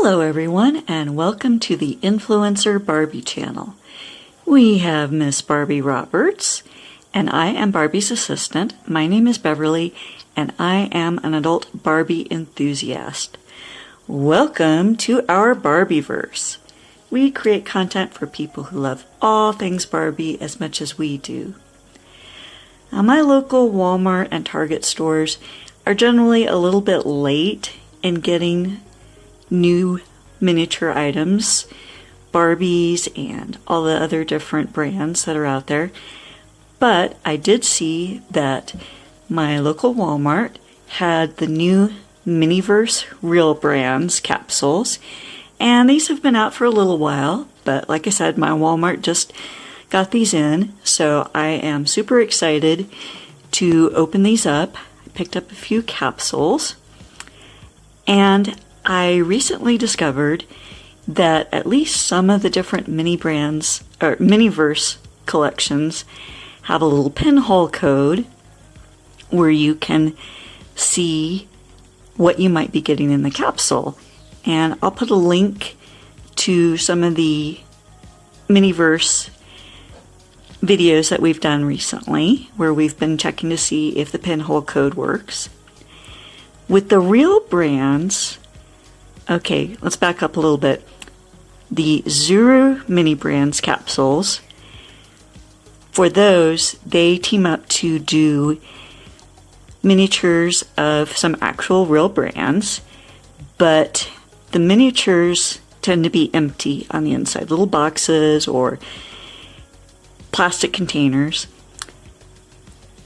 Hello everyone, and welcome to the Influencer Barbie channel. We have Miss Barbie Roberts, and I am Barbie's assistant. My name is Beverly, and I am an adult Barbie enthusiast. Welcome to our Barbieverse. We create content for people who love all things Barbie as much as we do. Now, my local Walmart and Target stores are generally a little bit late in getting new miniature items, Barbies, and all the other different brands that are out there. But I did see that my local Walmart had the new Miniverse Real Brands capsules, and these have been out for a little while, but like I said, my Walmart just got these in, so I am super excited to open these up. I picked up a few capsules, and I recently discovered that at least some of the different mini brands or Miniverse collections have a little pinhole code where you can see what you might be getting in the capsule. And I'll put a link to some of the Miniverse videos that we've done recently where we've been checking to see if the pinhole code works. With the real brands, okay, let's back up a little bit. The Zuru mini brands capsules, for those, they team up to do miniatures of some actual real brands, but the miniatures tend to be empty on the inside, little boxes or plastic containers.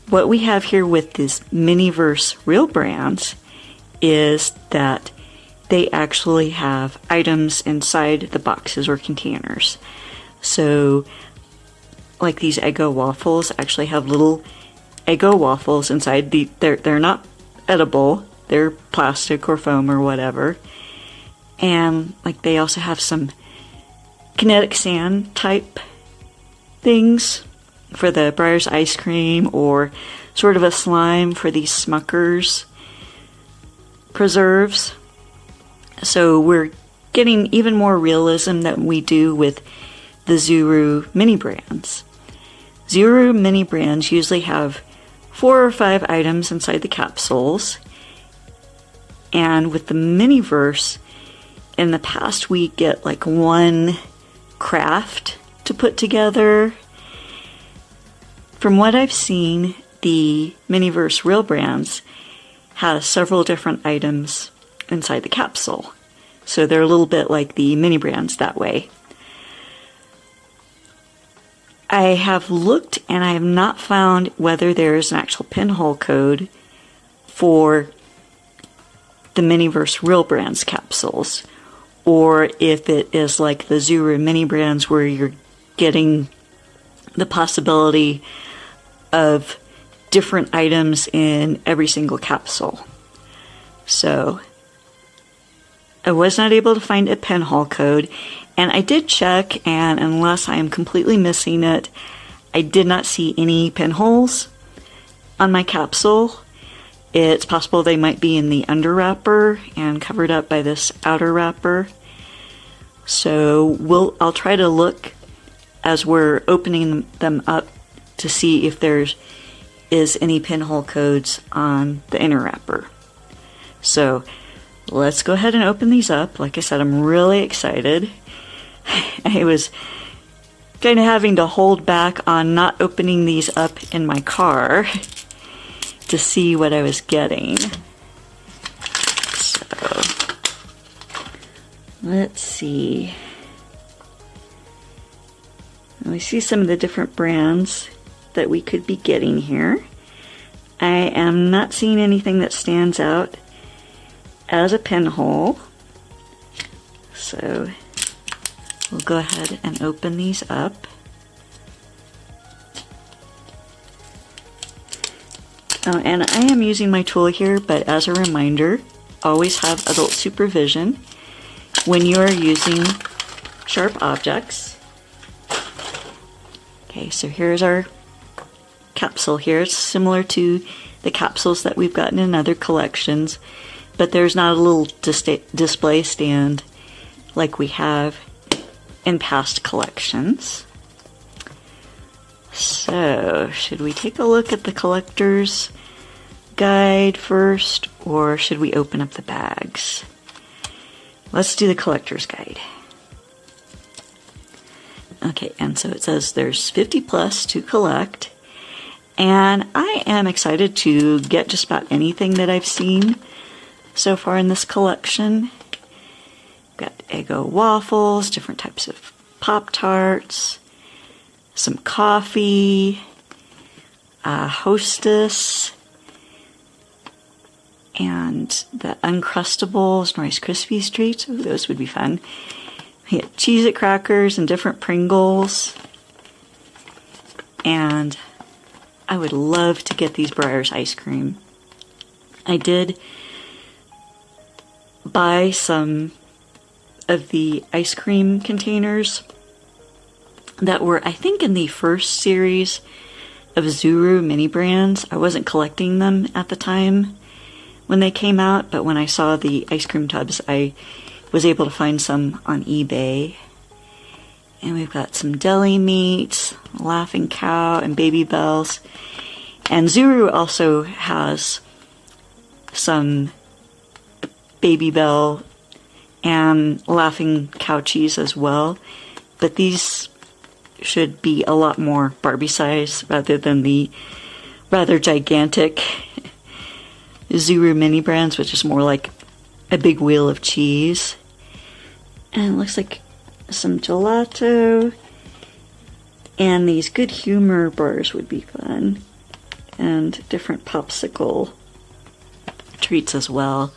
What we have here with this Miniverse Real Brands is that they actually have items inside the boxes or containers. So, like these Eggo waffles actually have little Eggo waffles inside. They're not edible. They're plastic or foam or whatever. And like they also have some kinetic sand type things for the Breyers ice cream, or sort of a slime for these Smuckers preserves. So we're getting even more realism than we do with the Zuru mini brands. Zuru mini brands usually have 4 or 5 items inside the capsules. And with the Miniverse, in the past we get like one craft to put together. From what I've seen, the Miniverse Real Brands has several different items inside the capsule. So they're a little bit like the mini brands that way. I have looked and I have not found whether there's an actual pinhole code for the Miniverse Real Brands capsules, or if it is like the Zuru mini brands where you're getting the possibility of different items in every single capsule. So I was not able to find a pinhole code, and I did check, and unless I am completely missing it, I did not see any pinholes on my capsule. It's possible they might be in the under wrapper and covered up by this outer wrapper. So I'll try to look as we're opening them up to see if there is any pinhole codes on the inner wrapper. So let's go ahead and open these up. Like I said, I'm really excited. I was kind of having to hold back on not opening these up in my car to see what I was getting. So, let's see. We see some of the different brands that we could be getting here. I am not seeing anything that stands out as a pinhole. So we'll go ahead and open these up. Oh, and I am using my tool here, but as a reminder, always have adult supervision when you are using sharp objects. Okay, so here's our capsule here. It's similar to the capsules that we've gotten in other collections, but there's not a little display stand like we have in past collections. So, should we take a look at the collector's guide first, or should we open up the bags? Let's do the collector's guide. Okay, and so it says there's 50 plus to collect, and I am excited to get just about anything that I've seen so far in this collection. Got Eggo waffles, different types of Pop-Tarts, some coffee, Hostess, and the Uncrustables, Rice Krispies treats. Ooh, those would be fun. We get Cheez-It crackers and different Pringles. And I would love to get these Breyers ice cream. I did buy some of the ice cream containers that were, I think, in the first series of Zuru mini brands. I wasn't collecting them at the time when they came out, but when I saw the ice cream tubs, I was able to find some on eBay. And we've got some deli meats, Laughing Cow, and Baby Bells. And Zuru also has some Baby Bell and Laughing Cow cheese as well. But these should be a lot more Barbie size rather than the rather gigantic Zuru mini brands, which is more like a big wheel of cheese. And it looks like some gelato, and these Good Humor bars would be fun, and different popsicle treats as well.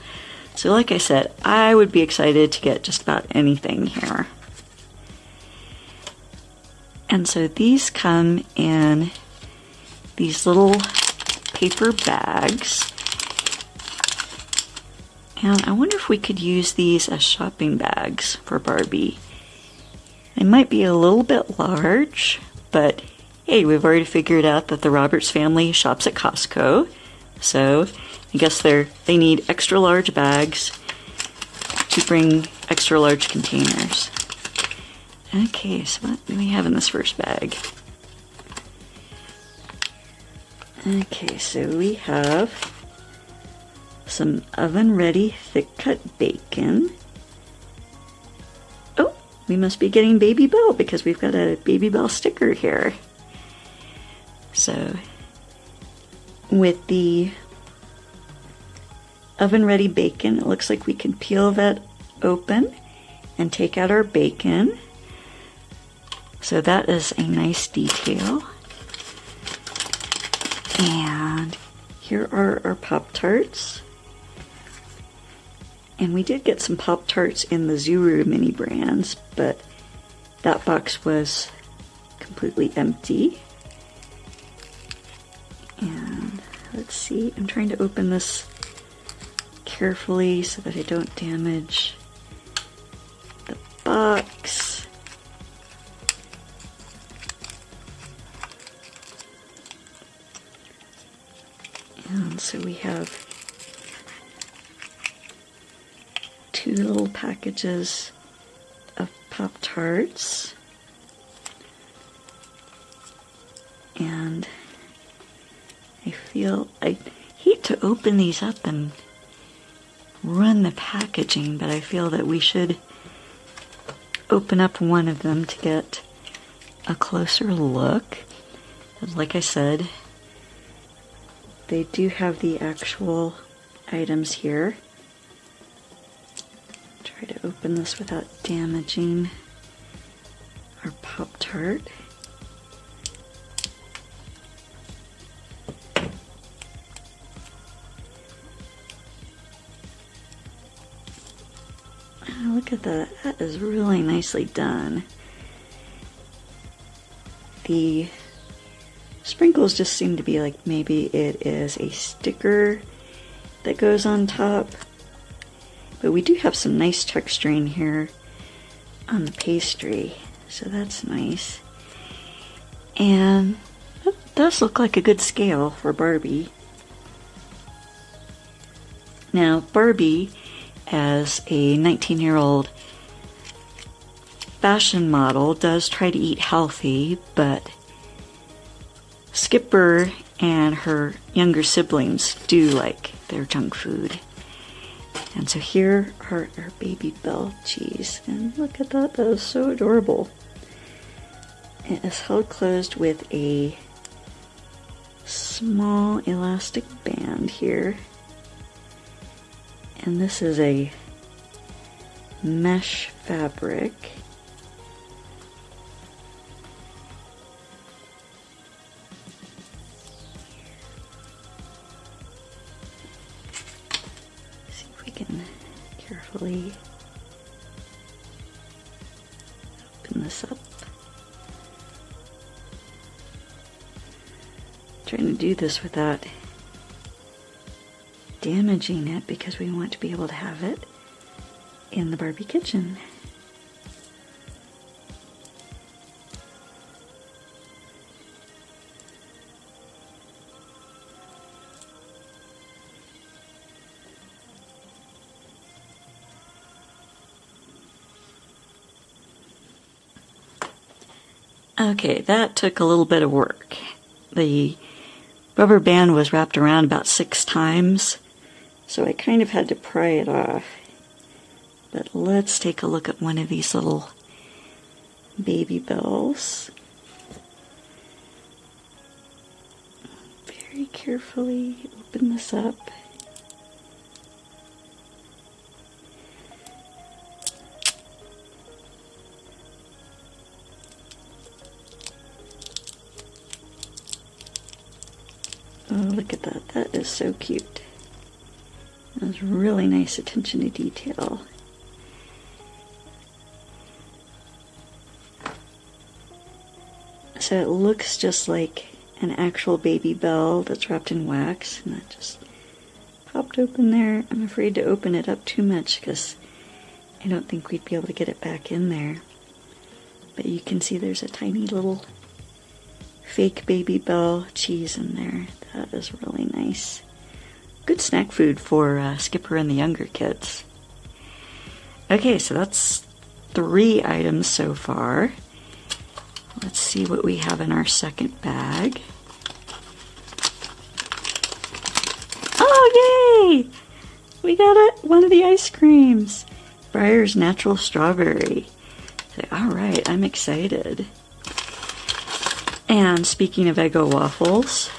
So like I said, I would be excited to get just about anything here. And so these come in these little paper bags. And I wonder if we could use these as shopping bags for Barbie. They might be a little bit large, but hey, we've already figured out that the Roberts family shops at Costco. So I guess they need extra large bags to bring extra large containers. Okay, so what do we have in this first bag? Okay, so we have some oven-ready thick-cut bacon. Oh, we must be getting Baby Bell because we've got a Baby Bell sticker here. So, with the oven-ready bacon, it looks like we can peel that open and take out our bacon. So that is a nice detail. And here are our Pop-Tarts. And we did get some Pop-Tarts in the Zuru mini brands, but that box was completely empty. And let's see, I'm trying to open this carefully so that I don't damage the box. And so we have two little packages of Pop-Tarts. And I hate to open these up and run the packaging, but I feel that we should open up one of them to get a closer look. Like I said, they do have the actual items here. Try to open this without damaging our Pop-Tart. Oh, look at that. That is really nicely done. The sprinkles just seem to be like maybe it is a sticker that goes on top. But we do have some nice texturing here on the pastry, so that's nice. And that does look like a good scale for Barbie. Now, Barbie, as a 19-year-old fashion model does try to eat healthy, but Skipper and her younger siblings do like their junk food. And so here are our baby Belle cheese. And look at that, that is so adorable. It is held closed with a small elastic band here. And this is a mesh fabric. See if we can carefully open this up. Trying to do this without damaging it because we want to be able to have it in the Barbie kitchen. Okay, that took a little bit of work. The rubber band was wrapped around about 6 times, so I kind of had to pry it off. But let's take a look at one of these little baby bells. Very carefully open this up. Oh, look at that. That is so cute. That's really nice attention to detail. So it looks just like an actual baby bell that's wrapped in wax, and that just popped open there. I'm afraid to open it up too much because I don't think we'd be able to get it back in there. But you can see there's a tiny little fake baby bell cheese in there. That is really nice. Good snack food for Skipper and the younger kids. Okay, so that's 3 items so far. Let's see what we have in our second bag. Oh, yay! We got one of the ice creams. Breyer's Natural Strawberry. So, all right, I'm excited. And speaking of Eggo waffles,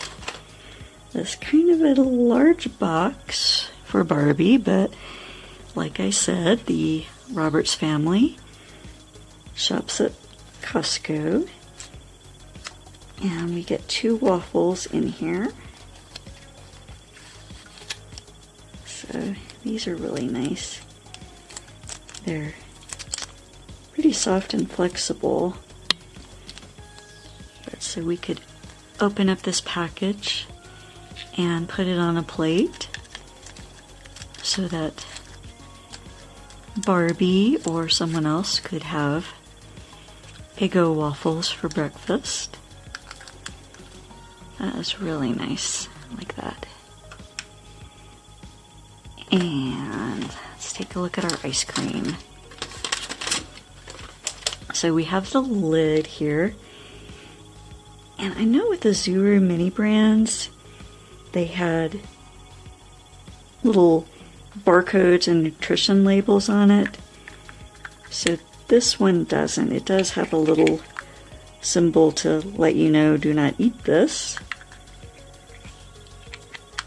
this kind of a large box for Barbie, but like I said, the Roberts family shops at Costco, and we get 2 waffles in here. So these are really nice. They're pretty soft and flexible. So we could open up this package and put it on a plate so that Barbie or someone else could have Eggo waffles for breakfast. That is really nice. I like that. And let's take a look at our ice cream. So we have the lid here. And I know with the Zuru mini brands, they had little barcodes and nutrition labels on it. So this one doesn't. It does have a little symbol to let you know, do not eat this.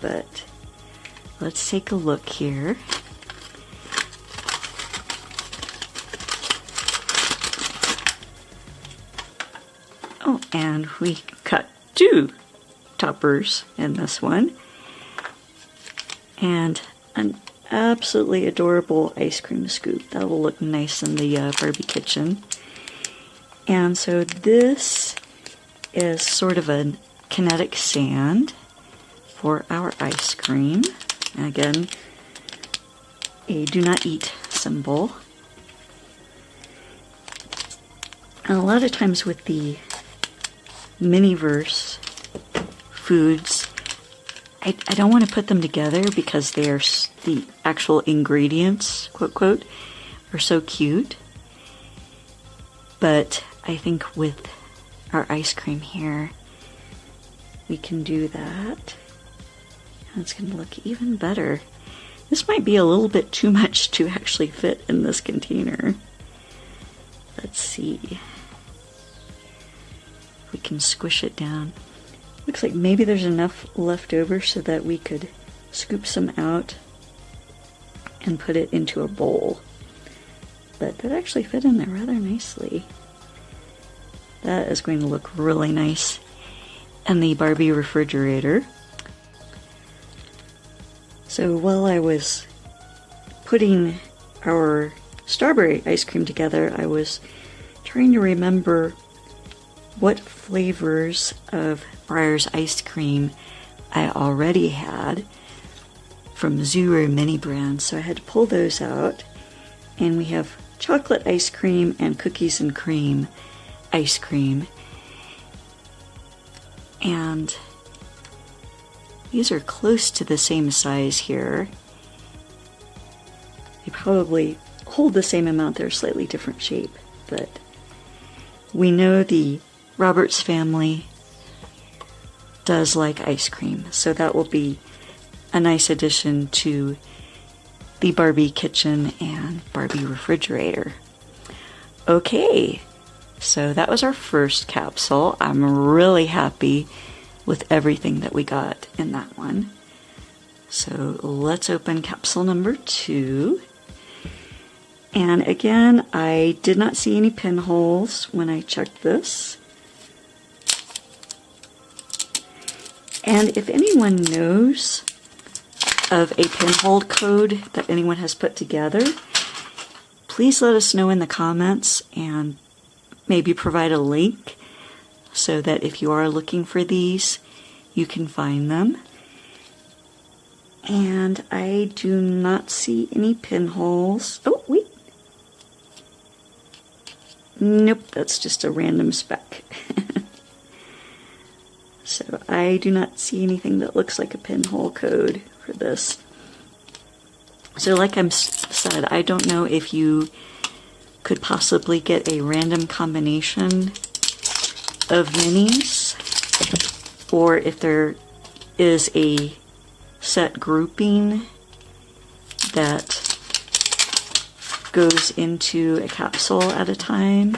But let's take a look here. Oh, and we got 2 toppers in this one. And an absolutely adorable ice cream scoop. That will look nice in the Barbie kitchen. And so this is sort of a kinetic sand for our ice cream. And again, a do not eat symbol. And a lot of times with the Miniverse foods, I don't want to put them together because they are the actual ingredients, quote, quote, are so cute. But I think with our ice cream here, we can do that. And it's going to look even better. This might be a little bit too much to actually fit in this container. Let's see. We can squish it down. Looks like maybe there's enough left over so that we could scoop some out and put it into a bowl. But that actually fit in there rather nicely. That is going to look really nice in the Barbie refrigerator. So while I was putting our strawberry ice cream together, I was trying to remember what flavors of Breyer's ice cream I already had from Zuru mini brand. So I had to pull those out, and we have chocolate ice cream and cookies and cream ice cream. And these are close to the same size here. They probably hold the same amount, they're slightly different shape, but we know the Roberts family does like ice cream, so that will be a nice addition to the Barbie kitchen and Barbie refrigerator. Okay, so that was our first capsule. I'm really happy with everything that we got in that one. So let's open capsule number 2. And again, I did not see any pinholes when I checked this. And if anyone knows of a pinhole code that anyone has put together, please let us know in the comments and maybe provide a link so that if you are looking for these, you can find them. And I do not see any pinholes. Oh, wait. Nope, that's just a random speck. So I do not see anything that looks like a pinhole code for this. So like I said, I don't know if you could possibly get a random combination of minis, or if there is a set grouping that goes into a capsule at a time.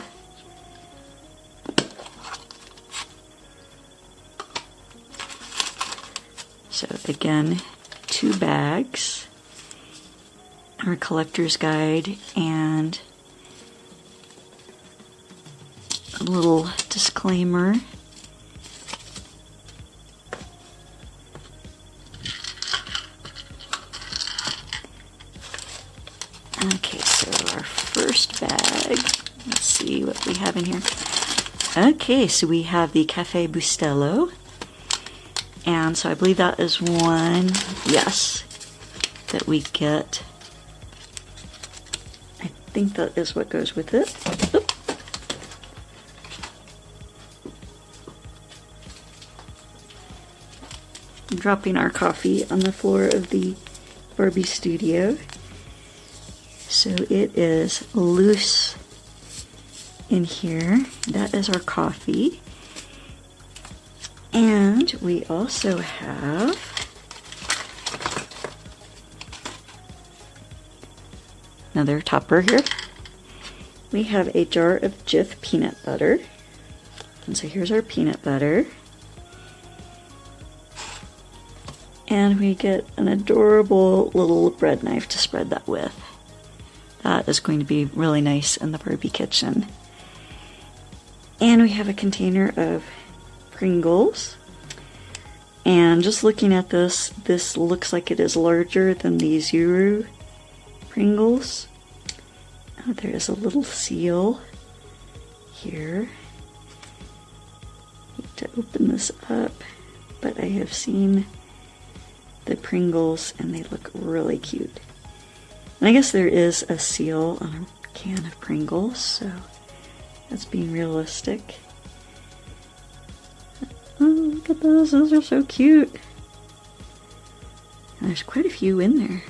So again, 2 bags, our collector's guide, and a little disclaimer. Okay, so our first bag, let's see what we have in here. Okay, so we have the Cafe Bustelo. And so I believe that is one, yes, that we get. I think that is what goes with it. Oop. I'm dropping our coffee on the floor of the Barbie studio. So it is loose in here. That is our coffee. And we also have another topper here. We have a jar of Jif peanut butter. And so here's our peanut butter. And we get an adorable little bread knife to spread that with. That is going to be really nice in the Barbie kitchen. And we have a container of Pringles. And just looking at this, this looks like it is larger than the Zuru Pringles. Oh, there is a little seal here. I need to open this up, but I have seen the Pringles and they look really cute. And I guess there is a seal on a can of Pringles, so that's being realistic. Oh, look at those. Those are so cute. And there's quite a few in there.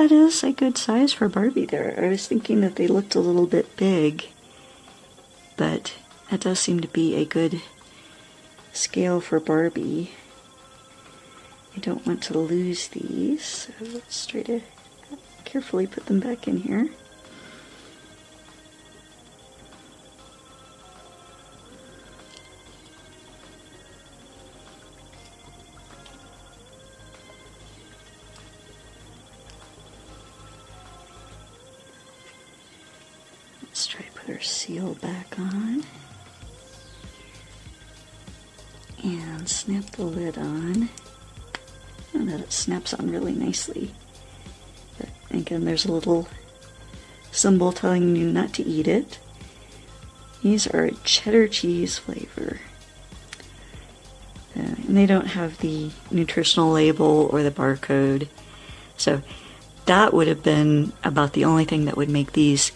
that is a good size for Barbie there. I was thinking that they looked a little bit big, but it does seem to be a good scale for Barbie. I don't want to lose these, so let's try to carefully put them back in here. Let's try to put our seal back on. And snap the lid on. And that snaps on really nicely. But again, there's a little symbol telling you not to eat it. These are a cheddar cheese flavor. And they don't have the nutritional label or the barcode. So that would have been about the only thing that would make these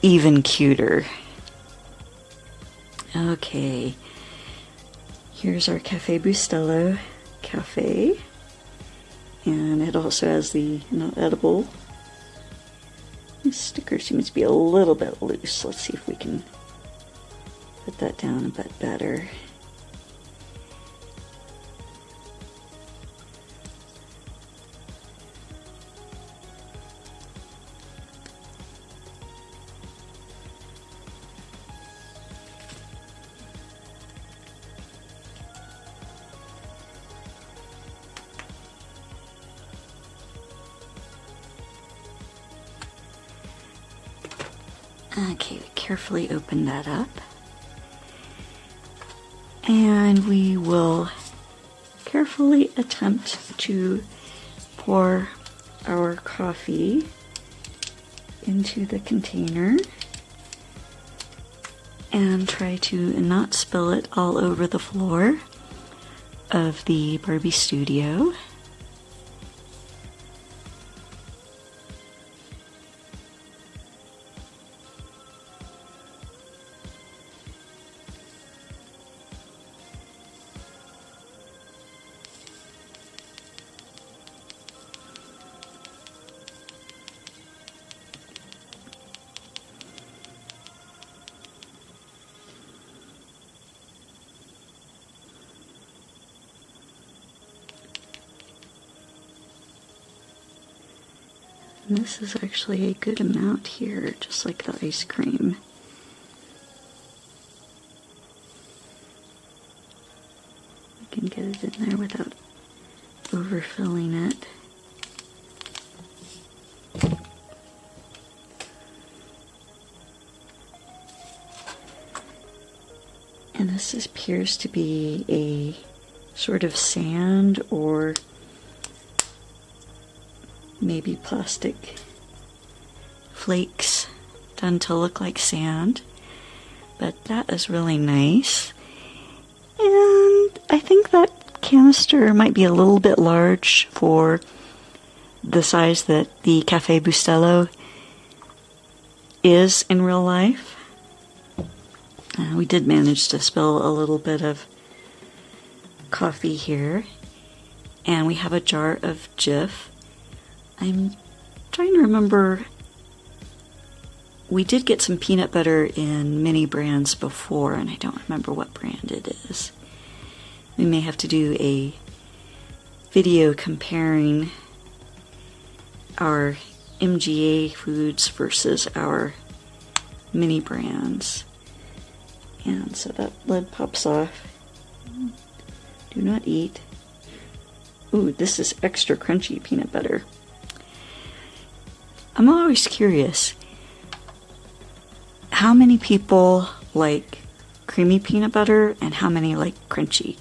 even cuter. Okay. Here's our Cafe Bustelo cafe, and it also has the not edible. This sticker seems to be a little bit loose. Let's see if we can put that down a bit better. Okay, we carefully open that up. And we will carefully attempt to pour our coffee into the container and try to not spill it all over the floor of the Barbie studio. And this is actually a good amount here, just like the ice cream. We can get it in there without overfilling it. And this appears to be a sort of sand or maybe plastic flakes done to look like sand, but that is really nice. And I think that canister might be a little bit large for the size that the Cafe Bustelo is in real life. We did manage to spill a little bit of coffee here, and we have a jar of Jif. I'm trying to remember, we did get some peanut butter in mini brands before, and I don't remember what brand it is. We may have to do a video comparing our MGA foods versus our mini brands. And so that lid pops off. Do not eat. Ooh, this is extra crunchy peanut butter. I'm always curious, how many people like creamy peanut butter and how many like crunchy?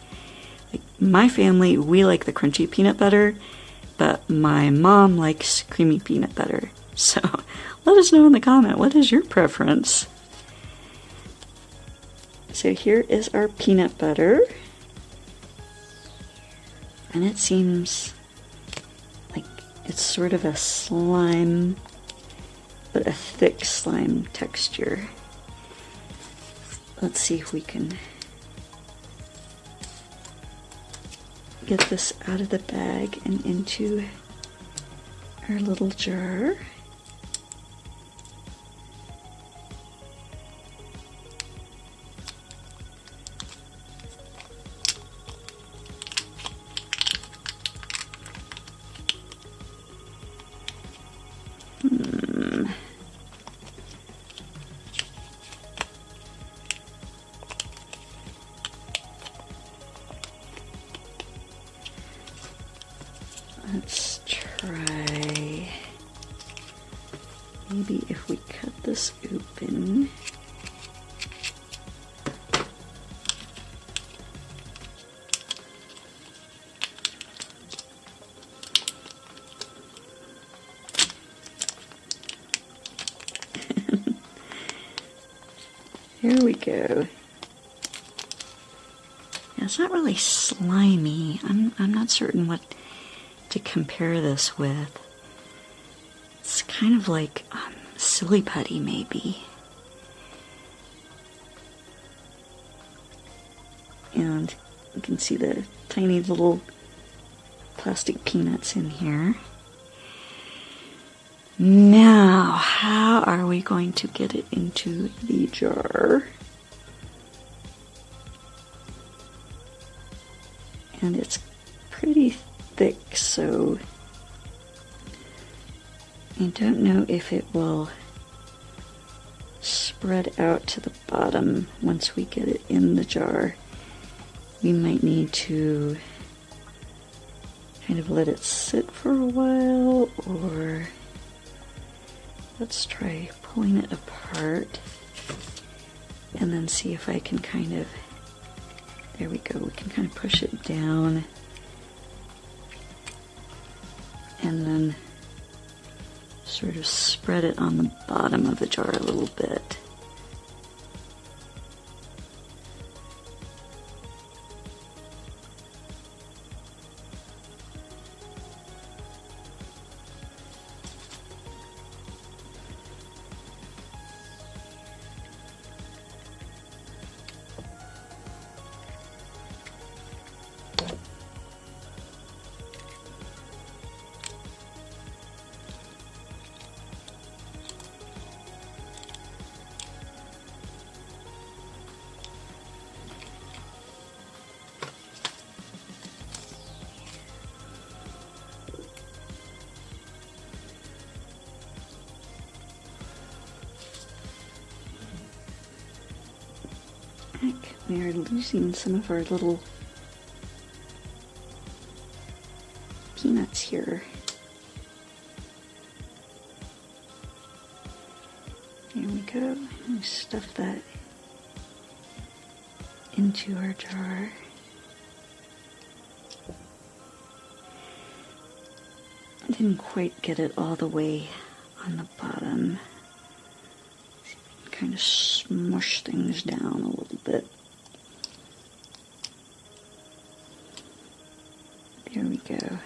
Like my family, we like the crunchy peanut butter, but my mom likes creamy peanut butter. So let us know in the comment, what is your preference? So here is our peanut butter. And it seems like it's sort of a slime, but a thick slime texture. Let's see if we can get this out of the bag and into our little jar. Let's try, maybe if we cut this open. There we go. Yeah, it's not really slimy. I'm not certain what to compare this with. It's kind of like silly putty, maybe. And you can see the tiny little plastic peanuts in here. Now, how are we going to get it into the jar? And it's pretty thick, so I don't know if it will spread out to the bottom once we get it in the jar. We might need to kind of let it sit for a while, or let's try pulling it apart and then see if I can kind of, there we go, we can kind of push it down and then sort of spread it on the bottom of the jar a little bit. We are losing some of our little peanuts here. There we go. We stuff that into our jar. I didn't quite get it all the way on the bottom. See if we can kind of smush things down a little bit. There we go. Got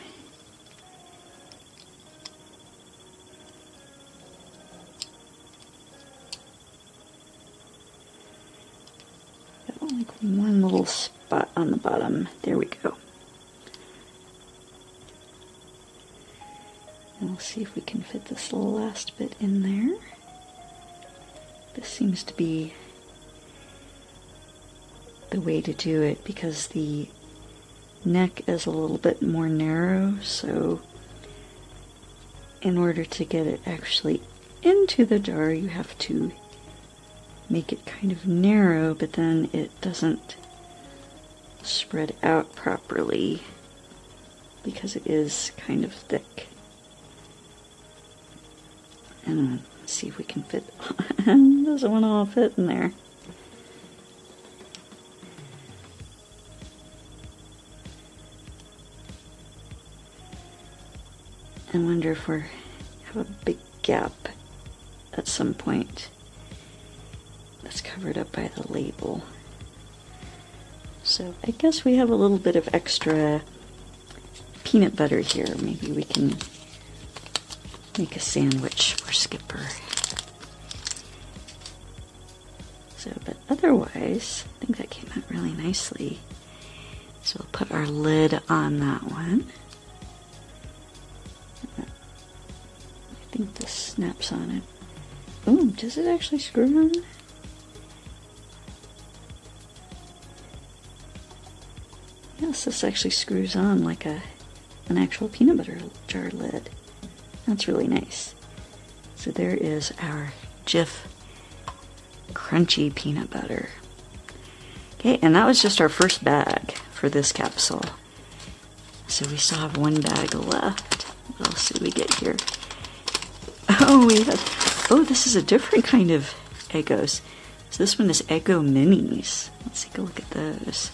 like one little spot on the bottom. There we go. And we'll see if we can fit this last bit in there. This seems to be the way to do it because the neck is a little bit more narrow, so in order to get it actually into the jar you have to make it kind of narrow, but then it doesn't spread out properly because it is kind of thick. And let's see if we can fit. Doesn't want to all fit in there. I wonder if we have a big gap at some point that's covered up by the label. So I guess we have a little bit of extra peanut butter here. Maybe we can make a sandwich for Skipper. So, but otherwise, I think that came out really nicely. So we'll put our lid on that one. think this snaps on it. Ooh, does it actually screw on? Yes, this actually screws on like an actual peanut butter jar lid. That's really nice. So there is our Jif crunchy peanut butter. Okay, and that was just our first bag for this capsule. So we still have one bag left. What else did we get here? Oh, this is a different kind of Eggos. So this one is Eggo Minis. Let's take a look at those.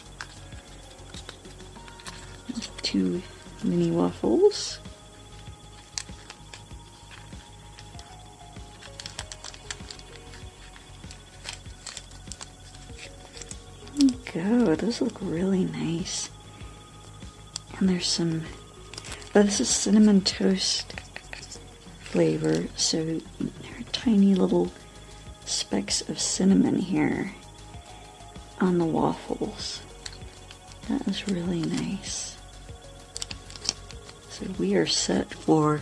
2 mini waffles. There we go. Those look really nice. And there's some, this is cinnamon toast flavor, so there are tiny little specks of cinnamon here on the waffles. That is really nice. So we are set for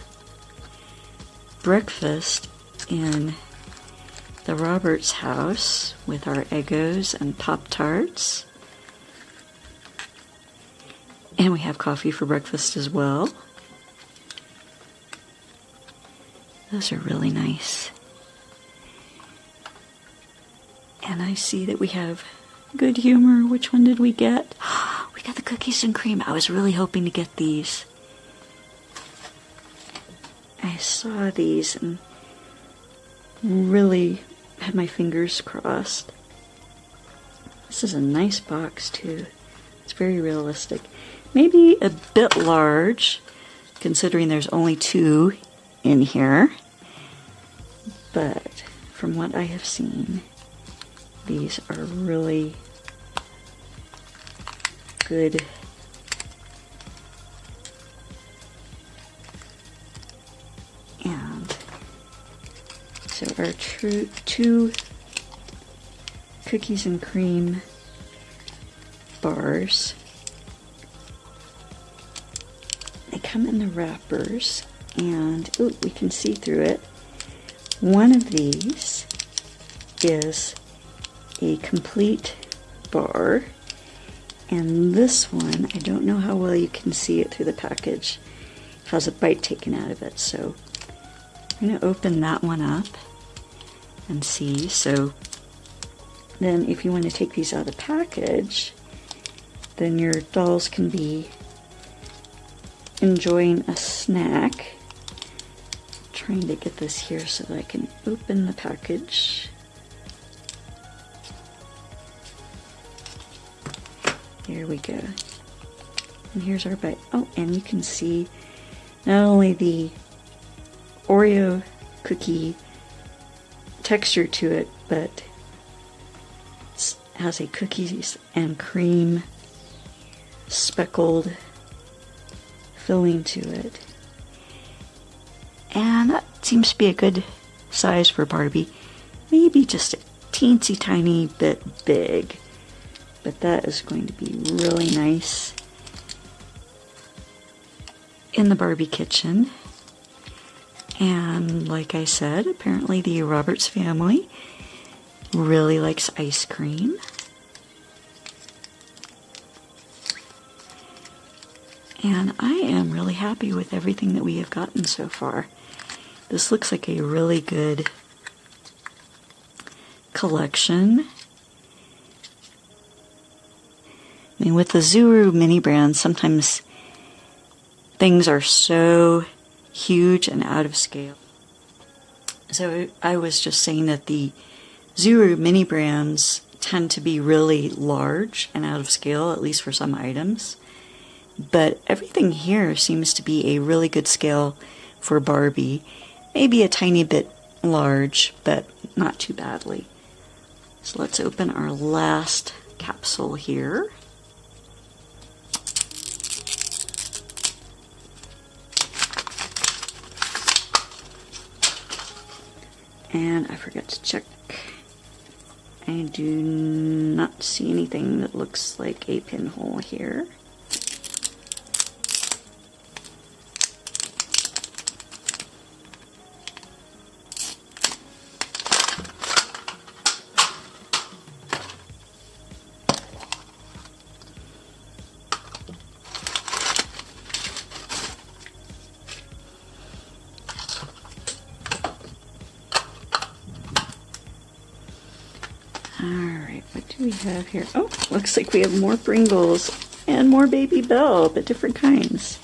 breakfast in the Roberts house with our Eggos and Pop-Tarts. And we have coffee for breakfast as well. Those are really nice. And I see that we have Good Humor. Which one did we get? We got the cookies and cream. I was really hoping to get these. I saw these and really had my fingers crossed. This is a nice box too. It's very realistic. Maybe a bit large, considering there's only 2 in here. But from what I have seen, these are really good. And so our 2 cookies and cream bars. They come in the wrappers, and we can see through it. One of these is a complete bar, and this one, I don't know how well you can see it through the package. It has a bite taken out of it, so I'm going to open that one up and see. So then if you want to take these out of the package, then your dolls can be enjoying a snack. I'm trying to get this here so that I can open the package. There we go. And here's our bite. Oh, and you can see not only the Oreo cookie texture to it, but it has a cookies and cream speckled filling to it. And that seems to be a good size for Barbie. Maybe just a teensy tiny bit big, but that is going to be really nice in the Barbie kitchen. And like I said, apparently the Roberts family really likes ice cream. And I am really happy with everything that we have gotten so far. This looks like a really good collection. I mean, with the Zuru mini brands, sometimes things are so huge and out of scale. So I was just saying that the Zuru mini brands tend to be really large and out of scale, at least for some items. But everything here seems to be a really good scale for Barbie. Maybe a tiny bit large, but not too badly. So let's open our last capsule here. And I forgot to check. I do not see anything that looks like a pinhole here. Alright, what do we have here? Oh, looks like we have more Pringles and more Baby Bell, but different kinds.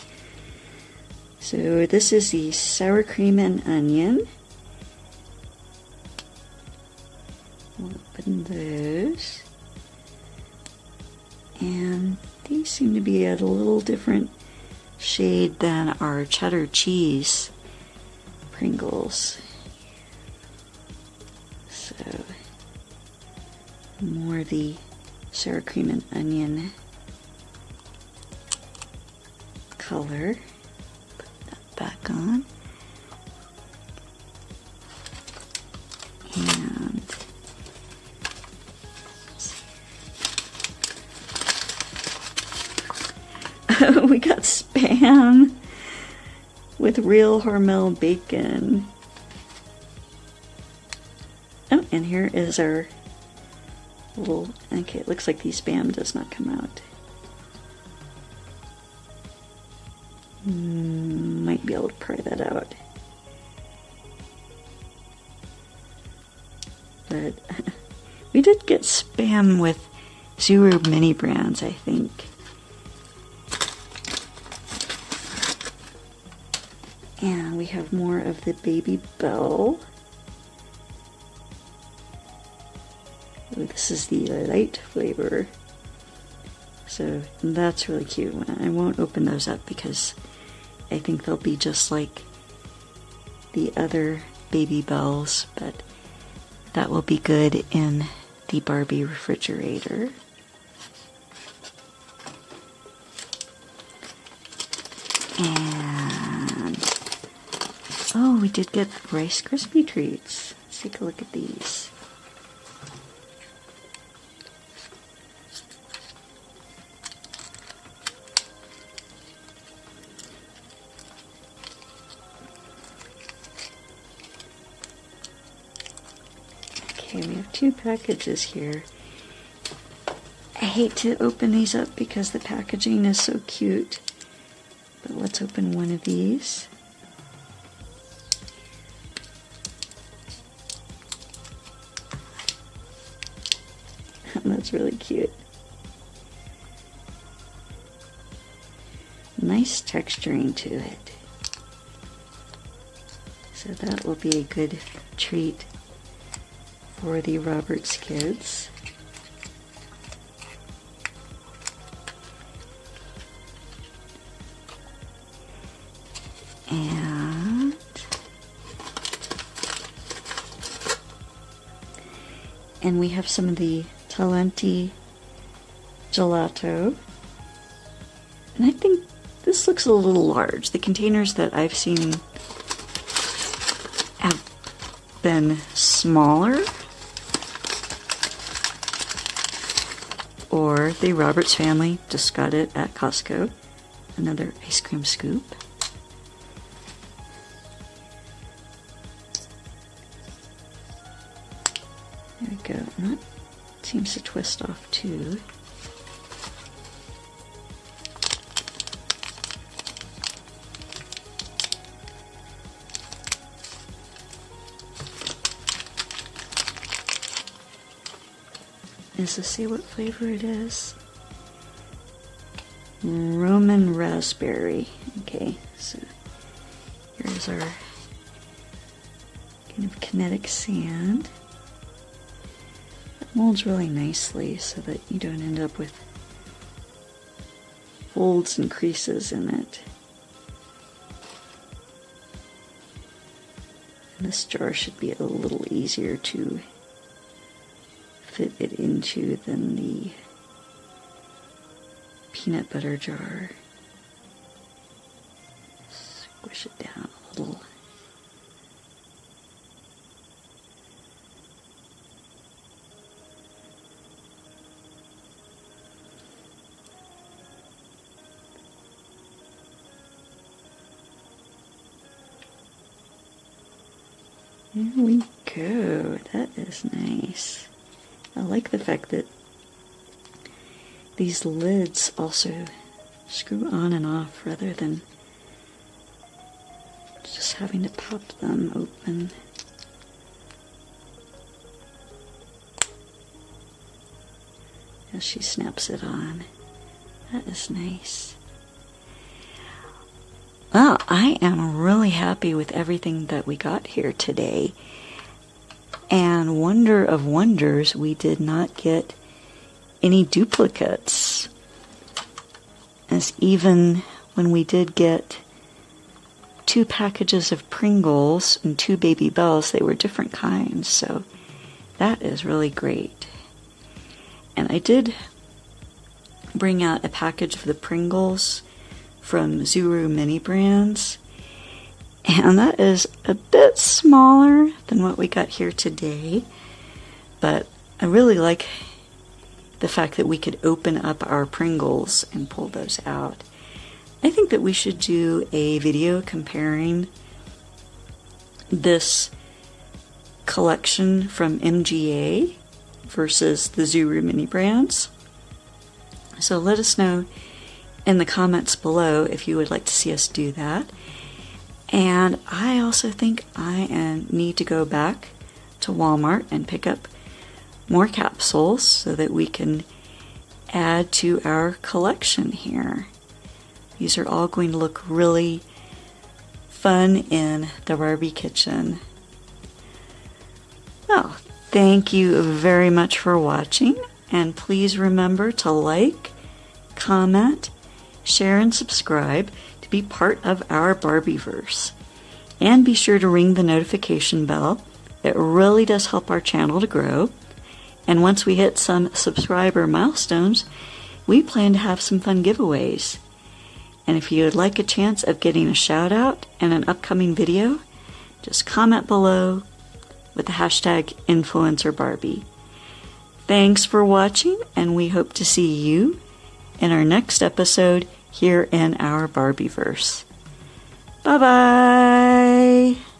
So this is the sour cream and onion. We'll open those. And these seem to be at a little different shade than our cheddar cheese Pringles. So more the sour cream and onion color. Put that back on. And we got Spam with real Hormel bacon. Oh, and here is our little, okay, it looks like the Spam does not come out. Might be able to pry that out. But we did get Spam with Zuru mini brands, I think. And we have more of the Baby Bell. Ooh, this is the light flavor. So that's really cute. I won't open those up because I think they'll be just like the other Baby Bells, but that will be good in the Barbie refrigerator. And oh, we did get Rice Krispie treats. Let's take a look at these. Okay, we have two packages here. I hate to open these up because the packaging is so cute. But let's open one of these. That's really cute. Nice texturing to it. So that will be a good treat for the Roberts kids. And we have some of the Talenti gelato. And I think this looks a little large. The containers that I've seen have been smaller. Or the Roberts family just got it at Costco. Another ice cream scoop. There we go. And that seems to twist off too. Does this say what flavor it is? Roman raspberry. Okay, so here's our kind of kinetic sand. It molds really nicely so that you don't end up with folds and creases in it. And this jar should be a little easier to fit it into than the peanut butter jar. Squish it down a little. There we go. That is nice. I like the fact that these lids also screw on and off rather than just having to pop them open. as she snaps it on. That is nice. Well, I am really happy with everything that we got here today. And wonder of wonders, we did not get any duplicates. As even when we did get 2 packages of Pringles and 2 Baby Bells, they were different kinds, so that is really great. And I did bring out a package of the Pringles from Zuru Mini Brands, and that is a bit smaller than what we got here today, but I really like the fact that we could open up our Pringles and pull those out. I think that we should do a video comparing this collection from MGA versus the Zuru Mini Brands. So let us know in the comments below if you would like to see us do that. And I also think I need to go back to Walmart and pick up more capsules so that we can add to our collection here. These are all going to look really fun in the Barbie kitchen. Well, thank you very much for watching, and please remember to like, comment, share, and subscribe to be part of our Barbieverse. And be sure to ring the notification bell. It really does help our channel to grow. And once we hit some subscriber milestones, we plan to have some fun giveaways. And if you would like a chance of getting a shout out in an upcoming video, just comment below with the hashtag #InfluencerBarbie. Thanks for watching, and we hope to see you in our next episode here in our Barbieverse. Bye-bye!